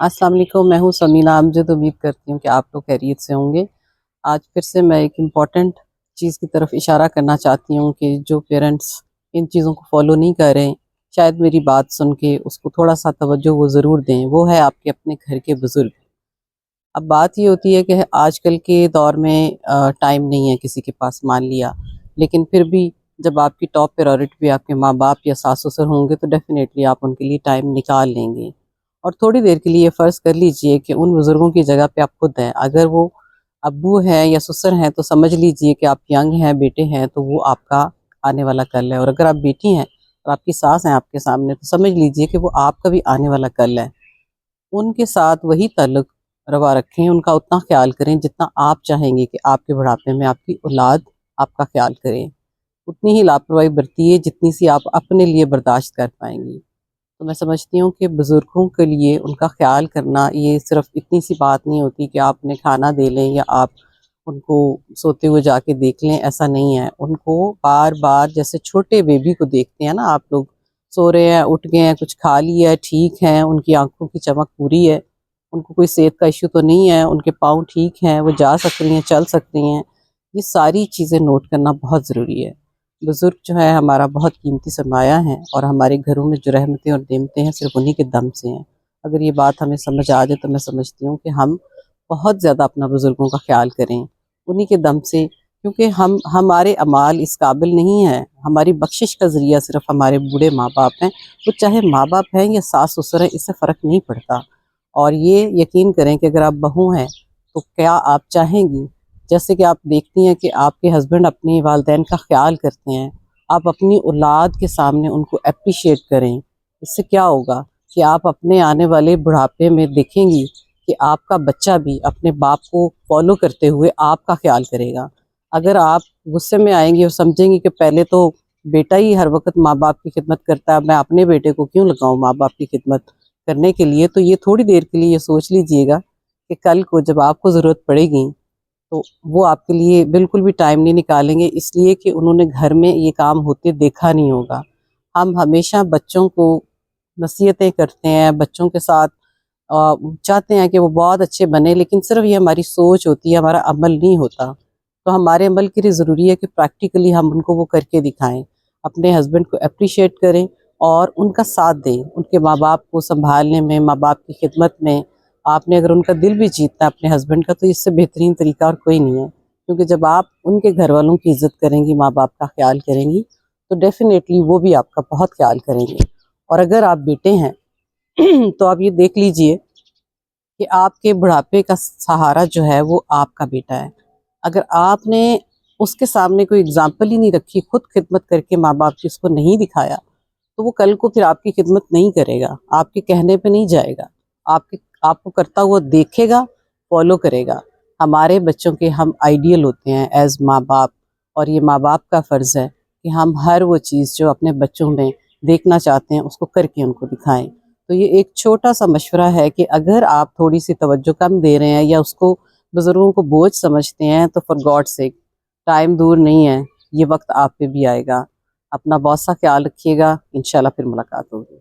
السلام علیکم، میں ہوں سمینا امجد۔ امید کرتی ہوں کہ آپ لوگ خیریت سے ہوں گے۔ آج پھر سے میں ایک امپورٹنٹ چیز کی طرف اشارہ کرنا چاہتی ہوں کہ جو پیرنٹس ان چیزوں کو فالو نہیں کر رہے ہیں، شاید میری بات سن کے اس کو تھوڑا سا توجہ وہ ضرور دیں۔ وہ ہے آپ کے اپنے گھر کے بزرگ۔ اب بات یہ ہوتی ہے کہ آج کل کے دور میں ٹائم نہیں ہے کسی کے پاس، مان لیا، لیکن پھر بھی جب آپ کی ٹاپ پریورٹی بھی آپ کے ماں باپ یا ساس سسر ہوں گے تو ڈیفینیٹلی آپ ان کے لیے ٹائم نکال لیں گے۔ اور تھوڑی دیر کے لیے فرض کر لیجئے کہ ان بزرگوں کی جگہ پہ آپ خود ہیں۔ اگر وہ ابو ہیں یا سسر ہیں تو سمجھ لیجئے کہ آپ ینگ ہیں، بیٹے ہیں، تو وہ آپ کا آنے والا کل ہے۔ اور اگر آپ بیٹی ہیں اور آپ کی ساس ہیں آپ کے سامنے تو سمجھ لیجئے کہ وہ آپ کا بھی آنے والا کل ہے۔ ان کے ساتھ وہی تعلق روا رکھیں، ان کا اتنا خیال کریں جتنا آپ چاہیں گے کہ آپ کے بڑھاپے میں آپ کی اولاد آپ کا خیال کریں۔ اتنی ہی لاپرواہی برتیے جتنی سی آپ اپنے لیے برداشت کر پائیں گی۔ تو میں سمجھتی ہوں کہ بزرگوں کے لیے ان کا خیال کرنا یہ صرف اتنی سی بات نہیں ہوتی کہ آپ انہیں کھانا دے لیں یا آپ ان کو سوتے ہوئے جا کے دیکھ لیں، ایسا نہیں ہے۔ ان کو بار بار، جیسے چھوٹے بیبی کو دیکھتے ہیں نا آپ لوگ، سو رہے ہیں، اٹھ گئے ہیں، کچھ کھا لیا ہے، ٹھیک ہیں، ان کی آنکھوں کی چمک پوری ہے، ان کو کوئی صحت کا ایشو تو نہیں ہے، ان کے پاؤں ٹھیک ہیں، وہ جا سک رہی ہیں، چل سکتی ہیں، یہ ساری چیزیں نوٹ کرنا بہت ضروری ہے۔ بزرگ جو ہے ہمارا بہت قیمتی سرمایہ ہیں، اور ہمارے گھروں میں جو رحمتیں اور نعمتیں ہیں صرف انہی کے دم سے ہیں۔ اگر یہ بات ہمیں سمجھ آ جائے تو میں سمجھتی ہوں کہ ہم بہت زیادہ اپنا بزرگوں کا خیال کریں انہی کے دم سے، کیونکہ ہمارے اعمال اس قابل نہیں ہیں۔ ہماری بخشش کا ذریعہ صرف ہمارے بوڑھے ماں باپ ہیں، وہ چاہے ماں باپ ہیں یا ساس سسر ہیں، اس سے فرق نہیں پڑتا۔ اور یہ یقین کریں کہ اگر آپ بہو ہیں تو کیا آپ چاہیں گی، جیسے کہ آپ دیکھتی ہیں کہ آپ کے ہسبینڈ اپنی والدین کا خیال کرتے ہیں، آپ اپنی اولاد کے سامنے ان کو اپریشیٹ کریں۔ اس سے کیا ہوگا کہ آپ اپنے آنے والے بڑھاپے میں دیکھیں گی کہ آپ کا بچہ بھی اپنے باپ کو فالو کرتے ہوئے آپ کا خیال کرے گا۔ اگر آپ غصے میں آئیں گی اور سمجھیں گی کہ پہلے تو بیٹا ہی ہر وقت ماں باپ کی خدمت کرتا ہے، میں اپنے بیٹے کو کیوں لگاؤں ماں باپ کی خدمت کرنے کے لیے، تو یہ تھوڑی دیر کے لیے یہ سوچ لیجئے گا کہ کل کو جب آپ کو ضرورت پڑے گی تو وہ آپ کے لیے بالکل بھی ٹائم نہیں نکالیں گے، اس لیے کہ انہوں نے گھر میں یہ کام ہوتے دیکھا نہیں ہوگا۔ ہم ہمیشہ بچوں کو نصیحتیں کرتے ہیں، بچوں کے ساتھ چاہتے ہیں کہ وہ بہت اچھے بنیں، لیکن صرف یہ ہماری سوچ ہوتی ہے، ہمارا عمل نہیں ہوتا۔ تو ہمارے عمل کے لیے ضروری ہے کہ پریکٹیکلی ہم ان کو وہ کر کے دکھائیں، اپنے ہسبینڈ کو اپریشیٹ کریں اور ان کا ساتھ دیں، ان کے ماں باپ کو سنبھالنے میں، ماں باپ کی خدمت میں۔ آپ نے اگر ان کا دل بھی جیتنا ہے اپنے ہسبینڈ کا، تو اس سے بہترین طریقہ اور کوئی نہیں ہے، کیونکہ جب آپ ان کے گھر والوں کی عزت کریں گی، ماں باپ کا خیال کریں گی، تو ڈیفینیٹلی وہ بھی آپ کا بہت خیال کریں گے۔ اور اگر آپ بیٹے ہیں تو آپ یہ دیکھ لیجئے کہ آپ کے بڑھاپے کا سہارا جو ہے وہ آپ کا بیٹا ہے۔ اگر آپ نے اس کے سامنے کوئی اگزامپل ہی نہیں رکھی، خود خدمت کر کے ماں باپ کی اس کو نہیں دکھایا، تو وہ کل کو پھر آپ کی خدمت نہیں کرے گا، آپ کے کہنے پہ نہیں جائے گا، آپ کو کرتا ہوا دیکھے گا، فالو کرے گا۔ ہمارے بچوں کے ہم آئیڈیل ہوتے ہیں ایز ماں باپ، اور یہ ماں باپ کا فرض ہے کہ ہم ہر وہ چیز جو اپنے بچوں میں دیکھنا چاہتے ہیں اس کو کر کے ان کو دکھائیں۔ تو یہ ایک چھوٹا سا مشورہ ہے کہ اگر آپ تھوڑی سی توجہ کم دے رہے ہیں یا اس کو بزرگوں کو بوجھ سمجھتے ہیں تو فار گاڈ سیک، ٹائم دور نہیں ہے، یہ وقت آپ پہ بھی آئے گا۔ اپنا بہت سا خیال رکھیے گا، انشاءاللہ پھر ملاقات ہوگی۔